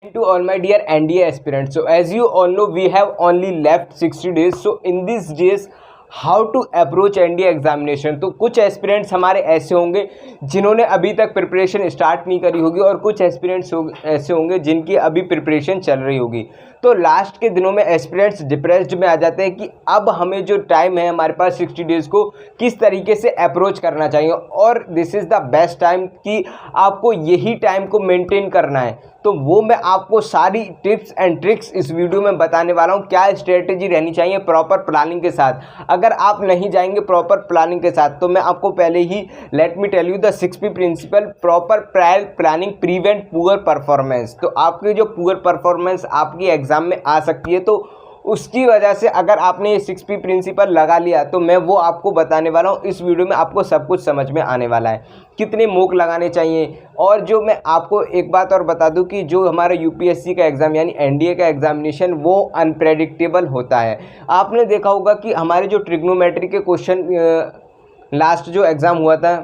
To all my dear NDA aspirants, so as you all know, we have only left 60 days. So in these days, how to approach NDA examination. तो कुछ aspirants हमारे ऐसे होंगे जिन्होंने अभी तक preparation start नहीं करी होगी, और कुछ एस्पिरेंट्स ऐसे होंगे जिनकी अभी प्रिपरेशन चल रही होगी। तो लास्ट के दिनों में एस्पिरेंट्स डिप्रेस्ड में आ जाते हैं कि अब हमें जो टाइम है हमारे पास 60 डेज़ को किस तरीके से अप्रोच करना चाहिए, और this is the best time कि आपको यही टाइम को मेंटेन करना है। तो वो मैं आपको सारी टिप्स एंड ट्रिक्स इस वीडियो में बताने वाला हूँ, क्या स्ट्रेटेजी रहनी चाहिए प्रॉपर प्लानिंग के साथ। अगर आप नहीं जाएंगे प्रॉपर प्लानिंग के साथ, तो मैं आपको पहले ही let me tell you the 6P principle, proper prior planning prevent poor performance. तो आपकी जो पुअर परफॉर्मेंस आपकी एग्जाम में आ सकती है, तो उसकी वजह से अगर आपने ये 6P प्रिंसिपल लगा लिया, तो मैं वो आपको बताने वाला हूँ इस वीडियो में। आपको सब कुछ समझ में आने वाला है, कितने मॉक लगाने चाहिए। और जो मैं आपको एक बात और बता दूं कि जो हमारा यूपीएससी का एग्ज़ाम यानी एनडीए का एग्जामिनेशन वो अनप्रेडिक्टेबल होता है। आपने देखा होगा कि हमारे जो ट्रिग्नोमेट्री के क्वेश्चन लास्ट जो एग्ज़ाम हुआ था,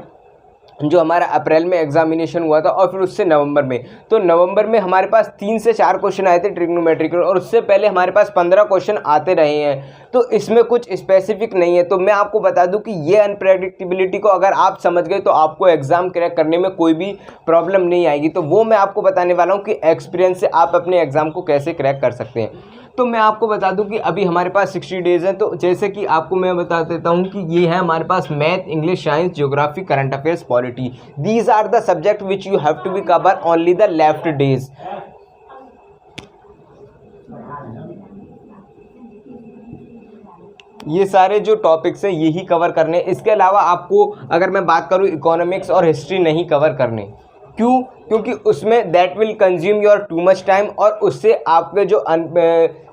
जो हमारा अप्रैल में एग्जामिनेशन हुआ था, और फिर उससे नवंबर में, तो नवंबर में हमारे पास 3 से 4 क्वेश्चन आए थे ट्रिग्नोमेट्री के, और उससे पहले हमारे पास 15 क्वेश्चन आते रहे हैं। तो इसमें कुछ स्पेसिफिक नहीं है। तो मैं आपको बता दूं कि ये अनप्रेडिक्टेबिलिटी को अगर आप समझ गए तो आपको एग्ज़ाम क्रैक करने में कोई भी प्रॉब्लम नहीं आएगी। तो वो मैं आपको बताने वाला हूँ कि एक्सपीरियंस से आप अपने एग्ज़ाम को कैसे क्रैक कर सकते हैं। तो मैं आपको बता दूं कि अभी हमारे पास 60 डेज़ हैं। तो जैसे कि आपको मैं बता देता हूं कि ये है हमारे पास math, English, science, geography, current affairs, polity. These are the subject which you have to be cover only the left days. ये सारे जो टॉपिक्स हैं यही कवर करने। इसके अलावा आपको अगर मैं बात करूँ इकोनॉमिक्स और हिस्ट्री नहीं कवर करने। क्यों? क्योंकि उसमें that will consume your too much time, और उससे आपके जो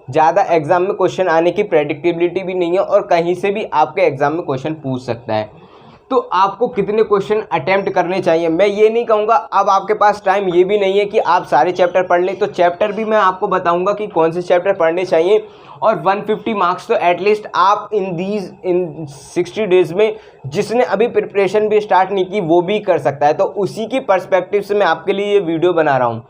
ज़्यादा एग्जाम में क्वेश्चन आने की प्रेडिक्टेबिलिटी भी नहीं है, और कहीं से भी आपके एग्जाम में क्वेश्चन पूछ सकता है। तो आपको कितने क्वेश्चन अटेम्प्ट करने चाहिए, मैं ये नहीं कहूँगा। अब आपके पास टाइम ये भी नहीं है कि आप सारे चैप्टर पढ़ लें, तो चैप्टर भी मैं आपको बताऊँगा कि कौन से चैप्टर पढ़ने चाहिए। और 150 मार्क्स तो एटलीस्ट आप इन 60 डेज़ में, जिसने अभी प्रिपरेशन भी स्टार्ट नहीं की वो भी कर सकता है। तो उसी की पर्सपेक्टिव से मैं आपके लिए ये वीडियो बना रहा हूँ।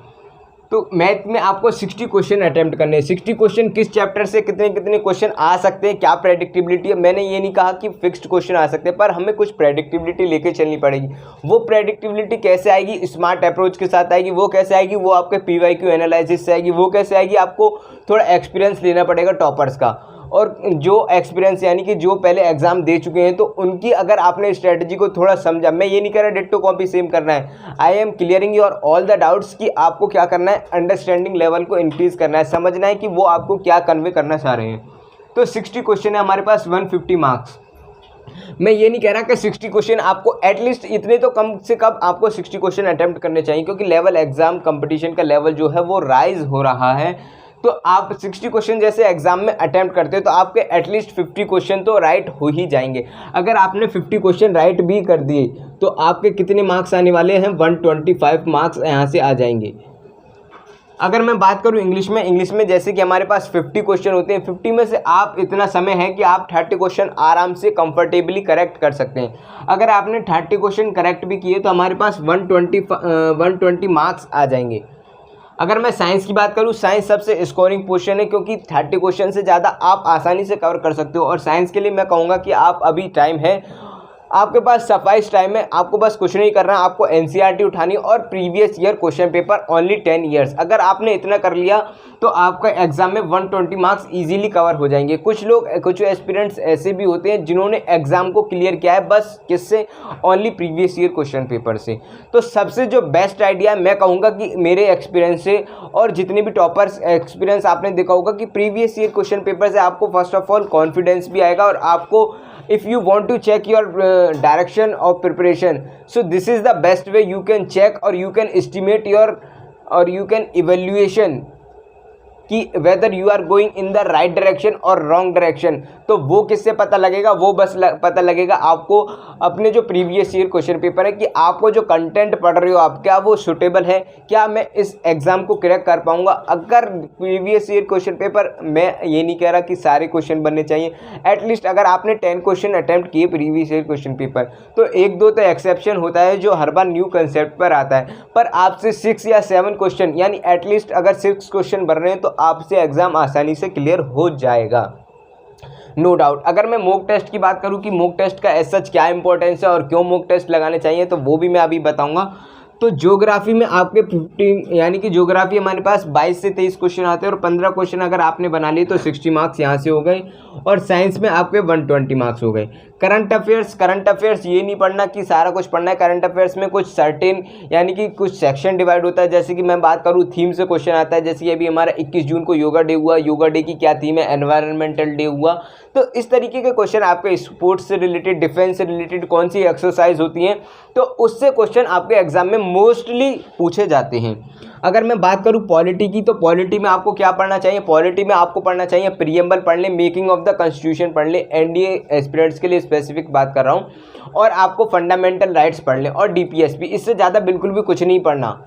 तो मैथ में आपको 60 क्वेश्चन अटेम्प्ट करने हैं। 60 क्वेश्चन किस चैप्टर से कितने कितने क्वेश्चन आ सकते हैं, क्या प्रेडिक्टेबिलिटी है। मैंने ये नहीं कहा कि फिक्स्ड क्वेश्चन आ सकते हैं, पर हमें कुछ प्रेडिक्टेबिलिटी लेके चलनी पड़ेगी। वो प्रेडिक्टेबिलिटी कैसे आएगी? स्मार्ट अप्रोच के साथ आएगी। वो कैसे आएगी? वो आपके PYQ एनालिसिस से आएगी। वो कैसे आएगी? आपको थोड़ा एक्सपीरियंस लेना पड़ेगा टॉपर्स का, और जो एक्सपीरियंस यानी कि जो पहले एग्जाम दे चुके हैं, तो उनकी अगर आपने स्ट्रेटजी को थोड़ा समझा। मैं ये नहीं कह रहा डिट्टो कॉपी सेम करना है। I am clearing your all the doubts कि आपको क्या करना है, अंडरस्टैंडिंग लेवल को इंक्रीज करना है, समझना है कि वो आपको क्या कन्वे करना चाह रहे हैं। तो 60 क्वेश्चन है हमारे पास, 150 मार्क्स। मैं ये नहीं कह रहा कि 60 क्वेश्चन आपको, एटलीस्ट इतने तो कम से कम आपको 60 क्वेश्चन अटेम्प्ट करने चाहिए, क्योंकि लेवल एग्जाम कंपटीशन का लेवल जो है वो राइज हो रहा है। तो आप 60 क्वेश्चन जैसे एग्जाम में अटेम्प्ट करते हो, तो आपके एटलीस्ट 50 क्वेश्चन तो राइट हो ही जाएंगे। अगर आपने 50 क्वेश्चन राइट भी कर दिए, तो आपके कितने मार्क्स आने वाले हैं? 125 मार्क्स यहाँ से आ जाएंगे। अगर मैं बात करूँ इंग्लिश में जैसे कि हमारे पास 50 क्वेश्चन होते हैं, 50 में से आप इतना समय है कि आप 30 क्वेश्चन आराम से कंफर्टेबली करेक्ट कर सकते हैं। अगर आपने 30 क्वेश्चन करेक्ट भी किए, तो हमारे पास 120 मार्क्स आ जाएंगे। अगर मैं साइंस की बात करूँ, साइंस सबसे स्कोरिंग पोर्शन है, क्योंकि 30 क्वेश्चन से ज़्यादा आप आसानी से कवर कर सकते हो। और साइंस के लिए मैं कहूँगा कि आप अभी टाइम है, आपके पास सफाइस टाइम है। आपको बस कुछ नहीं करना, आपको NCERT उठानी और previous year question paper only 10 years. अगर आपने इतना कर लिया, तो आपका एग्जाम में 120 मार्क्स इजीली कवर हो जाएंगे। कुछ एस्पिरेंट्स ऐसे भी होते हैं जिन्होंने एग्जाम को क्लियर किया है, बस किससे? Only previous year question paper से। तो सबसे जो बेस्ट आइडिया मैं कहूँगा कि मेरे एक्सपीरियंस से, और जितने भी टॉपर्स एक्सपीरियंस आपने देखा होगा कि प्रीवियस ईयर क्वेश्चन पेपर से आपको फर्स्ट ऑफ ऑल कॉन्फिडेंस भी आएगा, और आपको if you want to check your direction of preparation, so this is the best way you can check, or you can estimate your, or you can evaluation कि whether you are going in the right direction और wrong direction. तो वो किससे पता लगेगा, वो बस पता लगेगा आपको अपने जो प्रीवियस ईयर क्वेश्चन पेपर है कि आपको जो कंटेंट पढ़ रहे हो आप, क्या वो सुटेबल है, क्या मैं इस एग्ज़ाम को क्रैक कर पाऊंगा। अगर प्रीवियस ईयर क्वेश्चन पेपर, मैं ये नहीं कह रहा कि सारे क्वेश्चन बनने चाहिए, एटलीस्ट अगर आपने 10 क्वेश्चन अटैम्प्ट किए प्रीवियस ईयर क्वेश्चन पेपर, तो 1-2 तो एक्सेप्शन होता है जो हर बार न्यू कंसेप्ट पर आता है, पर आपसे 6 या 7 क्वेश्चन, यानी एटलीस्ट अगर 6 क्वेश्चन बन रहे हैं तो आपसे एग्ज़ाम आसानी से क्लियर हो जाएगा, नो डाउट। अगर मैं मॉक टेस्ट की बात करूं कि मॉक टेस्ट का एज सच क्या इंपॉर्टेंस है और क्यों मॉक टेस्ट लगाने चाहिए, तो वो भी मैं अभी बताऊंगा। तो ज्योग्राफी में आपके 15, यानी कि ज्योग्राफी हमारे पास 22 से 23 क्वेश्चन आते हैं और 15 क्वेश्चन अगर आपने बना लिए तो 60 मार्क्स यहाँ से हो गए, और साइंस में आपके 120 मार्क्स हो गए। करंट अफेयर्स ये नहीं पढ़ना कि सारा कुछ पढ़ना है। करंट अफेयर्स में कुछ सर्टेन, यानी कि कुछ सेक्शन डिवाइड होता है। जैसे कि मैं बात करूँ थीम से क्वेश्चन आता है, जैसे कि अभी हमारा 21 जून को योगा डे हुआ, योगा डे की क्या थीम है, एनवायरमेंटल डे हुआ। तो इस तरीके के क्वेश्चन आपके स्पोर्ट्स से रिलेटेड, डिफेंस से रिलेटेड कौन सी एक्सरसाइज होती हैं, तो उससे क्वेश्चन आपके एग्जाम में मोस्टली पूछे जाते हैं। अगर मैं बात करूं पॉलिटी की, तो पॉलिटी में आपको क्या पढ़ना चाहिए, पॉलिटी में आपको पढ़ना चाहिए प्रीएम्बल पढ़ लें, मेकिंग ऑफ द कॉन्स्टिट्यूशन पढ़ लें, एनडीए एस्पिरेंट्स के लिए स्पेसिफिक बात कर रहा हूं, और आपको फंडामेंटल राइट्स पढ़ लें और डीपीएसपी। इससे ज़्यादा बिल्कुल भी कुछ नहीं पढ़ना।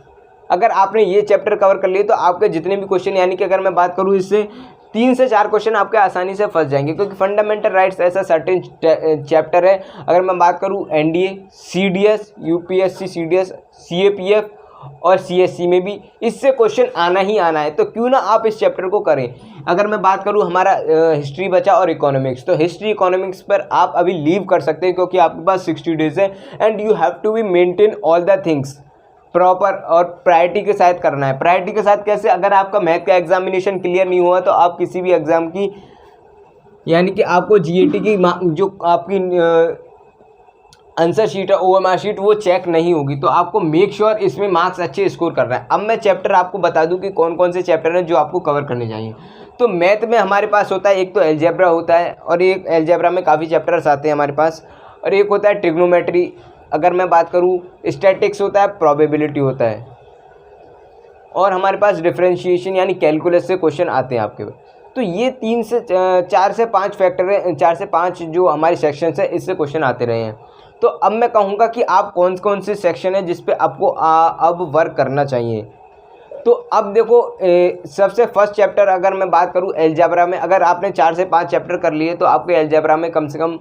अगर आपने ये चैप्टर कवर कर लिए तो आपके जितने भी क्वेश्चन, यानी कि अगर मैं बात करूँ इससे 3 से 4 क्वेश्चन आपके आसानी से फंस जाएंगे, क्योंकि फंडामेंटल राइट्स ऐसा सर्टेन चैप्टर है। अगर मैं बात करूँ NDA, CDS, UPSC, CDS, CAPF और सीएससी में भी इससे क्वेश्चन आना ही आना है, तो क्यों ना आप इस चैप्टर को करें। अगर मैं बात करूं हमारा हिस्ट्री बचा और इकोनॉमिक्स, तो हिस्ट्री इकोनॉमिक्स पर आप अभी लीव कर सकते हैं, क्योंकि आपके पास 60 डेज है and you have to be maintain all the things proper और प्रायोरिटी के साथ करना है। प्रायोरिटी के साथ कैसे, अगर आपका मैथ का एग्जामिनेशन क्लियर नहीं हुआ तो आप किसी भी एग्ज़ाम की, यानी कि आपको जीएटी की जो आपकी आंसर शीट है, ओएमआर शीट, वो चेक नहीं होगी। तो आपको मेक श्योर इसमें मार्क्स अच्छे स्कोर करना है। अब मैं चैप्टर आपको बता दूं कि कौन कौन से चैप्टर हैं जो आपको कवर करने चाहिए। तो मैथ में हमारे पास होता है, एक तो एलजेब्रा होता है, और एक एलजेब्रा में काफ़ी चैप्टर्स आते हैं हमारे पास, और एक होता है ट्रिग्नोमेट्री। अगर मैं बात करूँ स्टैटिक्स होता है, प्रोबेबिलिटी होता है, और हमारे पास डिफरेंशिएशन यानी कैलकुलस से क्वेश्चन आते हैं आपके। तो ये 3 से 4 से 5 फैक्टर है, 4 से 5 जो हमारे सेक्शंस है, इससे क्वेश्चन आते रहे हैं। तो अब मैं कहूँगा कि आप कौन कौन से सेक्शन है जिस पे आपको अब वर्क करना चाहिए। तो अब देखो, सबसे फर्स्ट चैप्टर अगर मैं बात करूँ एलजेब्रा में, अगर आपने 4 से 5 चैप्टर कर लिए तो आपके एलजेब्रा में कम से कम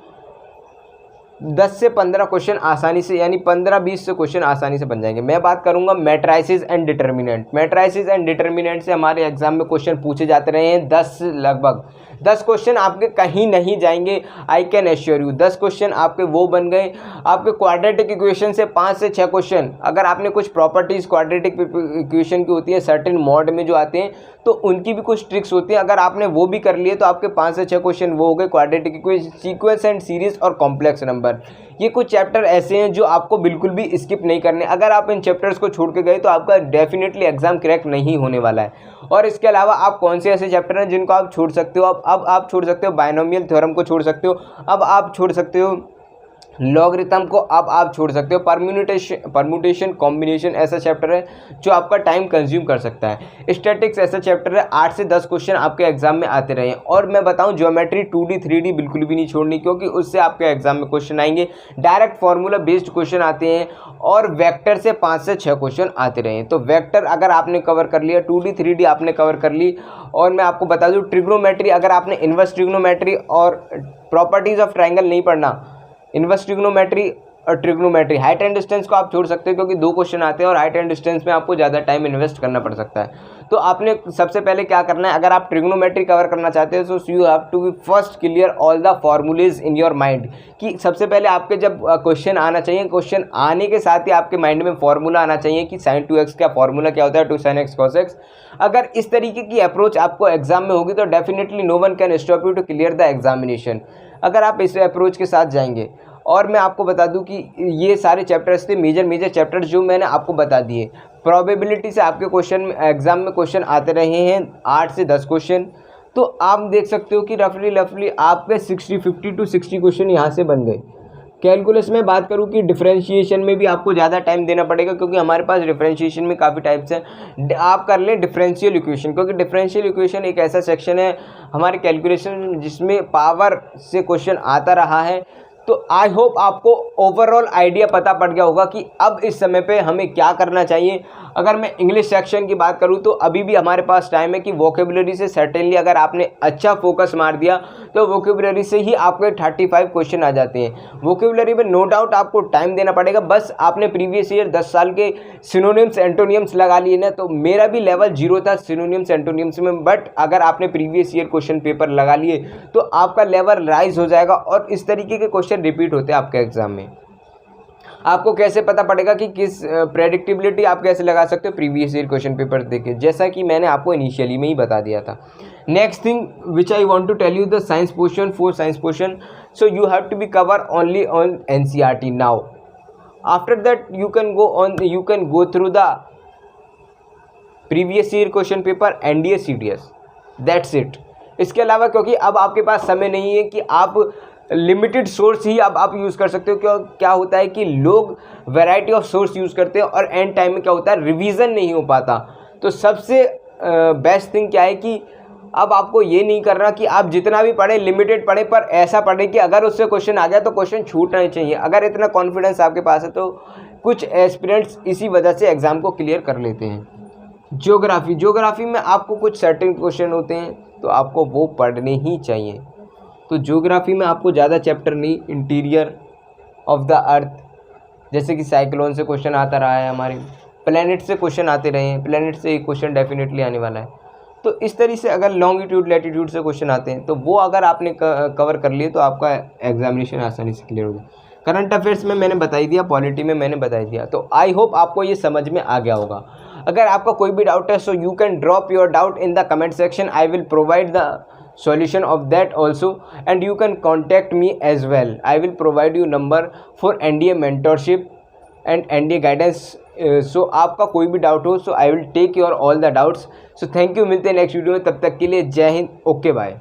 10 से 15 क्वेश्चन आसानी से, यानी 15-20 से क्वेश्चन आसानी से बन जाएंगे। मैं बात करूंगा matrices and determinant. Matrices and determinant से हमारे एग्जाम में क्वेश्चन पूछे जाते रहे हैं, 10 लगभग 10 क्वेश्चन आपके कहीं नहीं जाएंगे, I can assure you. 10 question आपके वो बन गए। आपके क्वाड्रेटिक इक्वेशन से 5 से 6 क्वेश्चन, अगर आपने कुछ प्रॉपर्टीज़ क्वाड्रेटिक इक्वेशन की होती है सर्टेन मॉड में जो आते हैं, तो उनकी भी कुछ ट्रिक्स होती हैं, अगर आपने वो भी कर लिए तो आपके 5 से 6 क्वेश्चन वो हो गए। Quadratic equation, sequence and series और कॉम्प्लेक्स नंबर, ये कुछ चैप्टर ऐसे हैं जो आपको बिल्कुल भी स्किप नहीं करने। अगर आप इन चैप्टर्स को छोड़ के गए तो आपका डेफिनेटली एग्जाम क्रैक नहीं होने वाला है। और इसके अलावा आप कौन से ऐसे चैप्टर हैं जिनको आप छोड़ सकते हो, अब आप छोड़ सकते हो बायनोमियल थ्योरम को छोड़ सकते हो, अब आप छोड़ सकते हो लॉगरिथम को, अब आप छोड़ सकते हो परम्यूटेशन कॉम्बिनेशन, ऐसा चैप्टर है जो आपका टाइम कंज्यूम कर सकता है। स्टैटिक्स ऐसा चैप्टर है 8 से 10 क्वेश्चन आपके एग्जाम में आते रहे। और मैं बताऊं ज्योमेट्री 2D 3D बिल्कुल भी नहीं छोड़नी, क्योंकि उससे आपके एग्जाम में क्वेश्चन आएंगे। डायरेक्ट फार्मूला बेस्ड क्वेश्चन आते हैं, और वेक्टर से 5 से 6 क्वेश्चन आते रहे। तो वेक्टर अगर आपने कवर कर लिया, 2D 3D आपने कवर कर ली। और मैं आपको बता दूँ ट्रिग्नोमेट्री, अगर आपने इनवर्स ट्रिग्नोमेट्री और प्रॉपर्टीज ऑफ ट्राइंगल नहीं पढ़ना, इनवर्स ट्रिग्नोमेट्री और ट्रिग्नोमेट्री, हाइट एंड डिस्टेंस को आप छोड़ सकते हो, क्योंकि 2 क्वेश्चन आते हैं और हाइट एंड डिस्टेंस में आपको ज़्यादा टाइम इन्वेस्ट करना पड़ सकता है। तो आपने सबसे पहले क्या करना है, अगर आप ट्रिग्नोमेट्री कवर करना चाहते हो तो you have to be first clear all the formulas in your mind, कि सबसे पहले आपके जब क्वेश्चन आना चाहिए, क्वेश्चन आने के साथ ही आपके माइंड में फॉर्मूला आना चाहिए कि sin 2x का फॉर्मूला क्या होता है, 2 sin x cos x। अगर इस तरीके की अप्रोच आपको एग्जाम में होगी तो definitely no one can stop you to clear the examination, अगर आप इस अप्रोच के साथ जाएंगे। और मैं आपको बता दूं कि ये सारे चैप्टर्स थे मेजर चैप्टर्स जो मैंने आपको बता दिए। प्रोबेबिलिटी से आपके क्वेश्चन एग्जाम में क्वेश्चन आते रहे हैं 8 से 10 क्वेश्चन। तो आप देख सकते हो कि रफली आपके 50 to 60 क्वेश्चन यहाँ से बन गए। कैलकुलस में बात करूँ कि डिफरेंशिएशन में भी आपको ज़्यादा टाइम देना पड़ेगा, क्योंकि हमारे पास डिफरेंशिएशन में काफ़ी टाइप्स हैं। आप कर लें डिफरेंशियल इक्वेशन, क्योंकि डिफरेंशियल इक्वेशन एक ऐसा सेक्शन है हमारे कैलकुलेशन जिसमें पावर से क्वेश्चन आता रहा है। तो आई होप आपको ओवरऑल आइडिया पता पड़ गया होगा कि अब इस समय पे हमें क्या करना चाहिए। अगर मैं इंग्लिश सेक्शन की बात करूं तो अभी भी हमारे पास टाइम है कि वोकेबुलरी से सर्टेनली अगर आपने अच्छा फोकस मार दिया तो वोकेबुलरी से ही आपके 35 क्वेश्चन आ जाते हैं। वोकेबुलरी में नो डाउट आपको टाइम देना पड़ेगा, बस आपने प्रीवियस ईयर 10 साल के सिनोनिम्स एंटोनियम्स लगा लिए ना। तो मेरा भी लेवल 0 था सिनोनिम्स एंटोनियम्स में, बट अगर आपने प्रीवियस ईयर क्वेश्चन पेपर लगा लिए तो आपका लेवल राइज हो जाएगा और इस तरीके के क्वेश्चन रिपीट होते हैं आपके एग्जाम में। आपको कैसे पता पड़ेगा कि किस प्रेडिक्टिबिलिटी आप कैसे लगा सकते हो, प्रीवियस ईयर क्वेश्चन पेपर देखे, जैसा कि मैंने आपको इनिशियली में ही बता दिया था। Next thing which I want to tell you, the science portion, for science portion so you have to be cover only on NCERT now. After that you can go through the previous year question paper, NDA, CDS, that's it. इसके अलावा क्योंकि अब आपके पास समय नहीं है कि आप लिमिटेड सोर्स ही अब आप यूज़ कर सकते हो। क्यों, क्या होता है कि लोग वैरायटी ऑफ सोर्स यूज़ करते हैं और एंड टाइम में क्या होता है रिवीजन नहीं हो पाता। तो सबसे बेस्ट थिंग क्या है कि अब आपको ये नहीं करना कि आप जितना भी पढ़े लिमिटेड पढ़े, पर ऐसा पढ़े कि अगर उससे क्वेश्चन आ गया तो क्वेश्चन छूटना नहीं चाहिए। अगर इतना कॉन्फिडेंस आपके पास है तो कुछ एस्पिरेंट्स इसी वजह से एग्ज़ाम को क्लियर कर लेते हैं। ज्योग्राफी में आपको कुछ सर्टेन क्वेश्चन होते हैं तो आपको वो पढ़ने ही चाहिए। तो ज्योग्राफी में आपको ज़्यादा चैप्टर नहीं, इंटीरियर ऑफ द अर्थ, जैसे कि साइक्लोन से क्वेश्चन आता रहा है, हमारे प्लैनेट से क्वेश्चन आते रहे हैं, प्लैनेट से एक क्वेश्चन डेफिनेटली आने वाला है। तो इस तरीके से अगर लॉन्गिट्यूड लैटिट्यूड से क्वेश्चन आते हैं तो वो अगर आपने कवर कर लिए तो आपका एग्जामिनेशन आसानी से क्लियर हो जाए। करंट अफेयर्स में मैंने बता ही दिया, पॉलिटी में मैंने बता ही दिया। तो आई होप आपको ये समझ में आ गया होगा। अगर आपका कोई भी डाउट है so you can drop your doubt in the comment section, I will provide the solution of that also, and you can contact me as well. I will provide you number for NDA mentorship and NDA guidance. So आपका कोई भी doubt हो so I will take your all the doubts. So thank you, मिलते हैं next video में, तब तक के लिए जय हिंद, ओके बाय।